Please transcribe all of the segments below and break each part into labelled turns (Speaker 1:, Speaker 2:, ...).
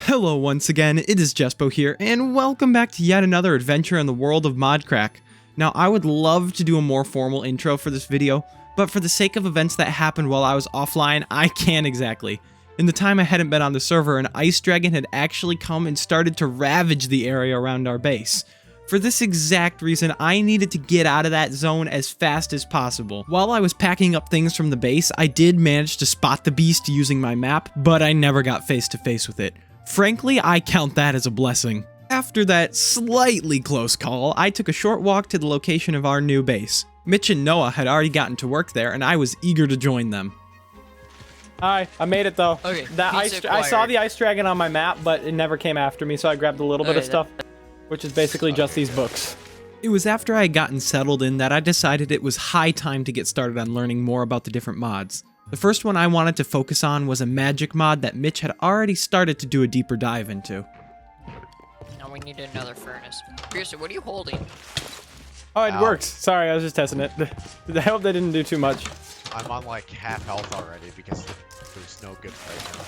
Speaker 1: Hello once again, it is Jespo here, and welcome back to yet another adventure in the world of Modcrack. Now, I would love to do a more formal intro for this video, but for the sake of events that happened while I was offline, I can't exactly. In the time I hadn't been on the server, an ice dragon had actually come and started to ravage the area around our base. For this exact reason, I needed to get out of that zone as fast as possible. While I was packing up things from the base, I did manage to spot the beast using my map, but I never got face to face with it. Frankly, I count that as a blessing. After that slightly close call, I took a short walk to the location of our new base. Mitch and Noah had already gotten to work there, and I was eager to join them.
Speaker 2: Hi, I made it though.
Speaker 3: Okay.
Speaker 2: I saw the ice dragon on my map, but it never came after me, so I grabbed a little bit of stuff, which is basically just these books.
Speaker 1: It was after I had gotten settled in that I decided it was high time to get started on learning more about the different mods. The first one I wanted to focus on was a magic mod that Mitch had already started to do a deeper dive into.
Speaker 3: Now we need another furnace. Pearson, what are you holding?
Speaker 2: Oh, it works. Sorry, I was just testing it. I hope they didn't do too much.
Speaker 4: I'm on like half health already because there's no good right now.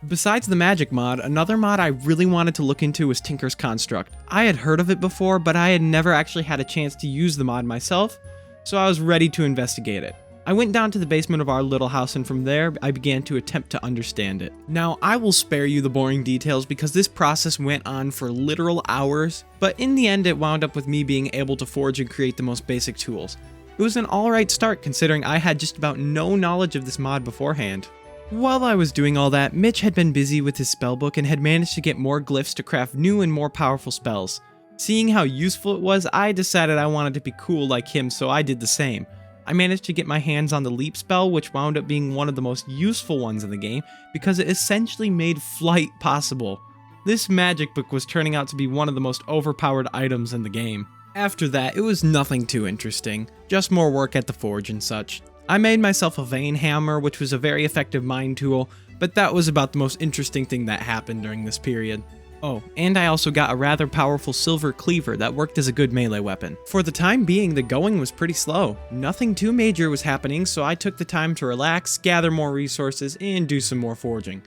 Speaker 1: Besides the magic mod, another mod I really wanted to look into was Tinker's Construct. I had heard of it before, but I had never actually had a chance to use the mod myself, so I was ready to investigate it. I went down to the basement of our little house, and from there, I began to attempt to understand it. Now, I will spare you the boring details because this process went on for literal hours, but in the end it wound up with me being able to forge and create the most basic tools. It was an alright start considering I had just about no knowledge of this mod beforehand. While I was doing all that, Mitch had been busy with his spellbook and had managed to get more glyphs to craft new and more powerful spells. Seeing how useful it was, I decided I wanted to be cool like him, so I did the same. I managed to get my hands on the leap spell, which wound up being one of the most useful ones in the game because it essentially made flight possible. This magic book was turning out to be one of the most overpowered items in the game. After that, it was nothing too interesting, just more work at the forge and such. I made myself a vein hammer, which was a very effective mine tool, but that was about the most interesting thing that happened during this period. Oh, and I also got a rather powerful silver cleaver that worked as a good melee weapon. For the time being, the going was pretty slow. Nothing too major was happening, so I took the time to relax, gather more resources, and do some more forging.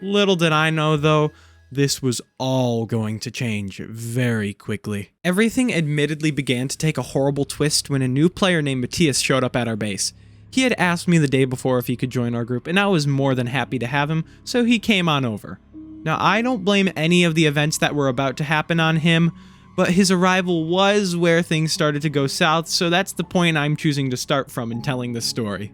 Speaker 1: Little did I know, though, this was all going to change very quickly. Everything admittedly began to take a horrible twist when a new player named Matthias showed up at our base. He had asked me the day before if he could join our group, and I was more than happy to have him, so he came on over. Now, I don't blame any of the events that were about to happen on him, but his arrival was where things started to go south, so that's the point I'm choosing to start from in telling this story.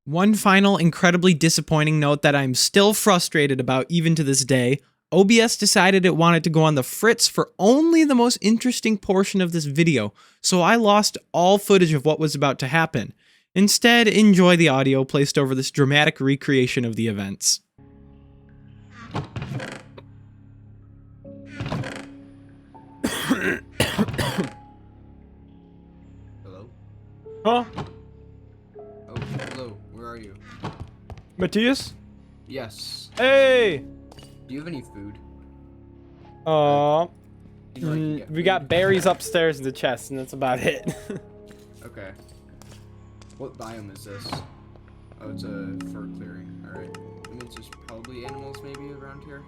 Speaker 1: One final incredibly disappointing note that I'm still frustrated about even to this day, OBS decided it wanted to go on the fritz for only the most interesting portion of this video, so I lost all footage of what was about to happen. Instead, enjoy the audio placed over this dramatic recreation of the events.
Speaker 5: Hello?
Speaker 2: Huh?
Speaker 5: Oh, hello. Where are you?
Speaker 2: Matthias?
Speaker 5: Yes.
Speaker 2: Hey!
Speaker 5: Do you have any food?
Speaker 2: We got berries upstairs in the chest, and that's about it.
Speaker 5: Okay. What biome is this? Oh, it's a fur clearing. Alright. That means there's probably animals maybe around here.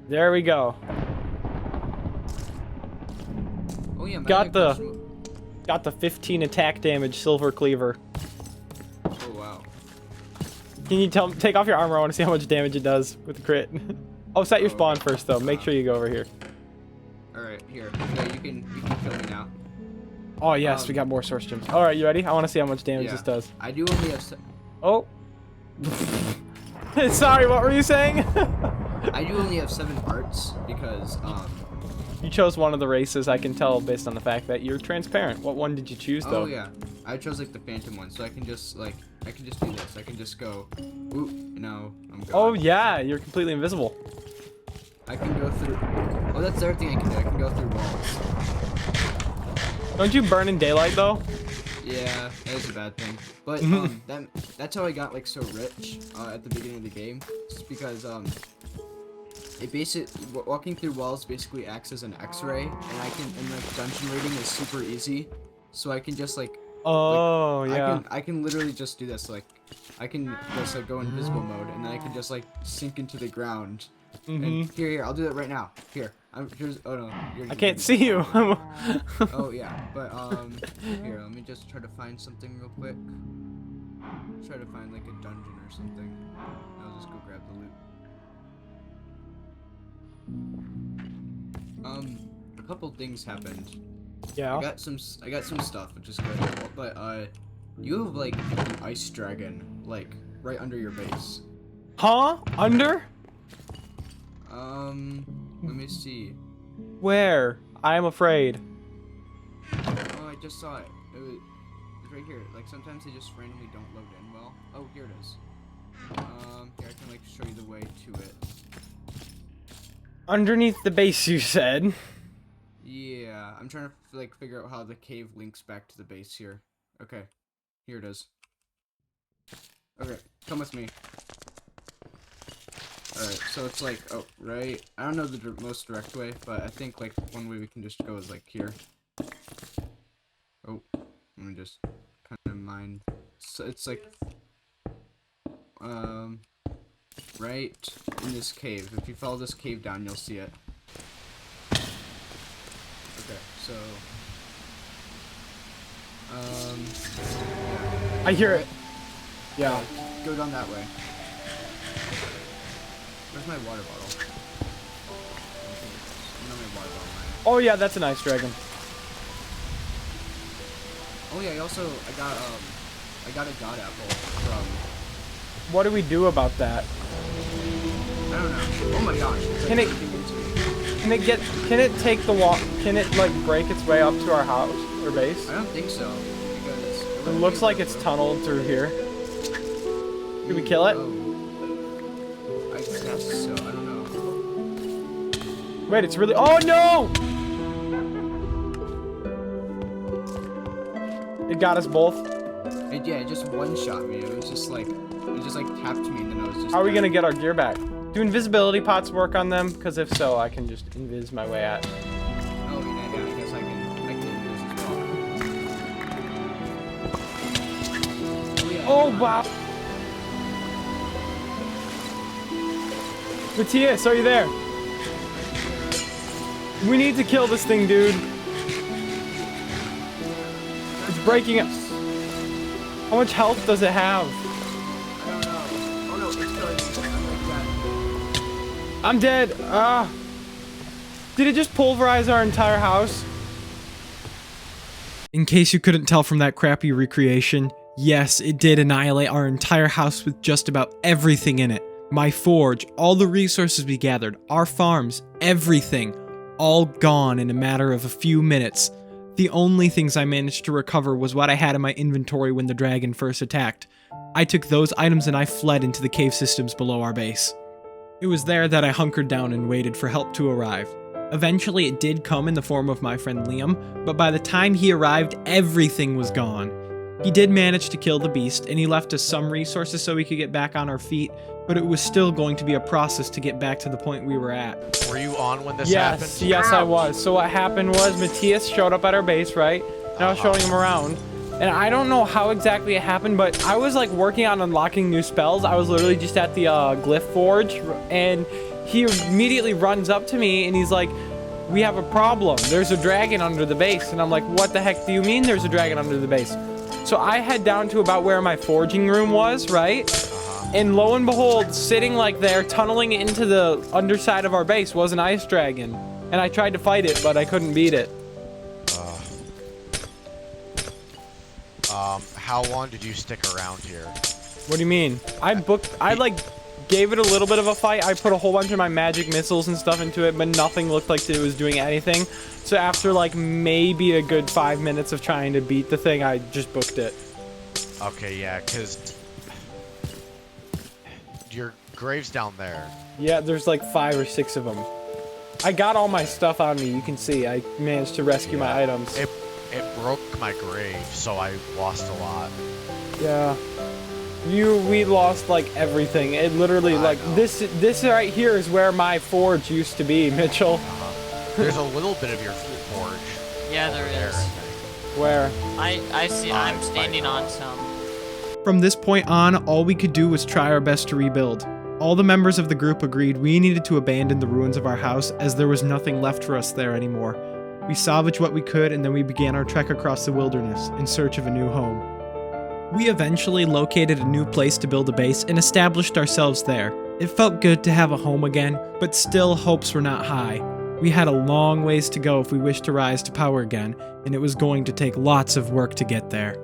Speaker 2: There we go.
Speaker 5: Oh yeah,
Speaker 2: Got the 15 attack damage silver cleaver.
Speaker 5: Oh wow.
Speaker 2: Can you take off your armor? I want to see how much damage it does with the crit. Oh, set your spawn first though. Make sure you go over here.
Speaker 5: Alright, here. Yeah, you can kill me now.
Speaker 2: Oh yes, we got more source gems. All right, you ready? I want to see how much damage
Speaker 5: Yeah.
Speaker 2: this does.
Speaker 5: I do only have
Speaker 2: Oh. Sorry, what were you saying?
Speaker 5: I do only have 7 hearts because
Speaker 2: You chose one of the races. I can tell based on the fact that you're transparent. What one did you choose though?
Speaker 5: Oh yeah. I chose like the phantom one, so I can just do this. I can just go oop, no, I'm gone.
Speaker 2: Oh yeah, you're completely invisible.
Speaker 5: I can go through. Oh, that's the other thing I can do. I can go through walls.
Speaker 2: Don't you burn in daylight though?
Speaker 5: Yeah, that is a bad thing. But that's how I got like so rich at the beginning of the game. It's because it basically walking through walls basically acts as an X-ray, and like dungeon raiding is super easy. So I can just like
Speaker 2: yeah.
Speaker 5: I can literally just do this, like I can just like go invisible mode, and then I can just like sink into the ground. And here, I'll do that right now. Here, here's. Oh no,
Speaker 2: I can't see you.
Speaker 5: Oh yeah, but here, let me just try to find something real quick. Try to find like a dungeon or something. I'll just go grab the loot. A couple things happened.
Speaker 2: Yeah.
Speaker 5: I got some stuff, which is good. But you have like an ice dragon, like right under your base.
Speaker 2: Huh? Under?
Speaker 5: Let me see.
Speaker 2: Where? I am afraid.
Speaker 5: Oh, I just saw it. It's right here. Like sometimes they just randomly don't load in well. Oh, here it is. Here I can like show you the way to it.
Speaker 2: Underneath the base, you said.
Speaker 5: Yeah, I'm trying to like figure out how the cave links back to the base here. Okay, here it is. Okay, come with me. Alright, so it's like, oh, right. I don't know the most direct way, but I think like one way we can just go is like here. Oh, let me just kind of mind. So it's like, right in this cave. If you follow this cave down, you'll see it. Okay, so, yeah.
Speaker 2: I hear it. Yeah.
Speaker 5: Go down that way. Where's my water bottle? I know my water bottle.
Speaker 2: Oh yeah, that's an ice dragon.
Speaker 5: Oh yeah, I got a god apple from.
Speaker 2: What do we do about that?
Speaker 5: I don't know. Oh my gosh. It's
Speaker 2: Can
Speaker 5: like
Speaker 2: it-
Speaker 5: digging into me.
Speaker 2: Can it take the walk? Can it like break its way up to our house or base?
Speaker 5: I don't think so because
Speaker 2: It looks like it's tunneled through here. Did we kill it?
Speaker 5: Oh. I guess so. I don't know.
Speaker 2: Wait, it's really. Oh no! It got us both.
Speaker 5: It just one shot me. It just like tapped me and then I was just.
Speaker 2: How are we
Speaker 5: dead.
Speaker 2: gonna get our gear back? Do invisibility pots work on them? Because if so, I can just invis my way out.
Speaker 5: Oh yeah, I guess I can do this as well. Oh yeah.
Speaker 2: Oh wow! Matthias, are you there? We need to kill this thing, dude. It's breaking up. How much health does it have?
Speaker 5: I don't know. Oh no, it's killing me. I'm like dead.
Speaker 2: I'm dead. Did it just pulverize our entire house?
Speaker 1: In case you couldn't tell from that crappy recreation, yes, it did annihilate our entire house with just about everything in it. My forge, all the resources we gathered, our farms, everything, all gone in a matter of a few minutes. The only things I managed to recover was what I had in my inventory when the dragon first attacked. I took those items and I fled into the cave systems below our base. It was there that I hunkered down and waited for help to arrive. Eventually it did come in the form of my friend Liam, but by the time he arrived, everything was gone. He did manage to kill the beast, and he left us some resources so we could get back on our feet, but it was still going to be a process to get back to the point we were at.
Speaker 4: Were you on when this happened?
Speaker 2: Yes, I was. So what happened was Matthias showed up at our base, right? And I was showing him around. And I don't know how exactly it happened, but I was like working on unlocking new spells. I was literally just at the glyph forge, and he immediately runs up to me and he's like, "We have a problem. There's a dragon under the base." And I'm like, "What the heck do you mean there's a dragon under the base?" So I head down to about where my forging room was, right? And lo and behold, sitting like there, tunneling into the underside of our base was an ice dragon. And I tried to fight it, but I couldn't beat it.
Speaker 4: How long did you stick around here?
Speaker 2: What do you mean? I like gave it a little bit of a fight. I put a whole bunch of my magic missiles and stuff into it, but nothing looked like it was doing anything. So after like maybe a good 5 minutes of trying to beat the thing, I just booked it.
Speaker 4: Okay, yeah, because your grave's down there.
Speaker 2: Yeah, there's like 5 or 6 of them. I got all my stuff on me. You can see I managed to rescue my items.
Speaker 4: it broke my grave, so I lost a lot.
Speaker 2: Yeah. We lost like everything. It literally
Speaker 4: I
Speaker 2: like
Speaker 4: know.
Speaker 2: this right here is where my forge used to be, Mitchell.
Speaker 4: There's a little bit of your forge.
Speaker 3: Yeah, there
Speaker 4: over there,
Speaker 3: is.
Speaker 4: I think.
Speaker 2: Where?
Speaker 3: I see. I'm standing on some.
Speaker 1: From this point on, all we could do was try our best to rebuild. All the members of the group agreed we needed to abandon the ruins of our house as there was nothing left for us there anymore. We salvaged what we could and then we began our trek across the wilderness in search of a new home. We eventually located a new place to build a base and established ourselves there. It felt good to have a home again, but still hopes were not high. We had a long ways to go if we wished to rise to power again, and it was going to take lots of work to get there.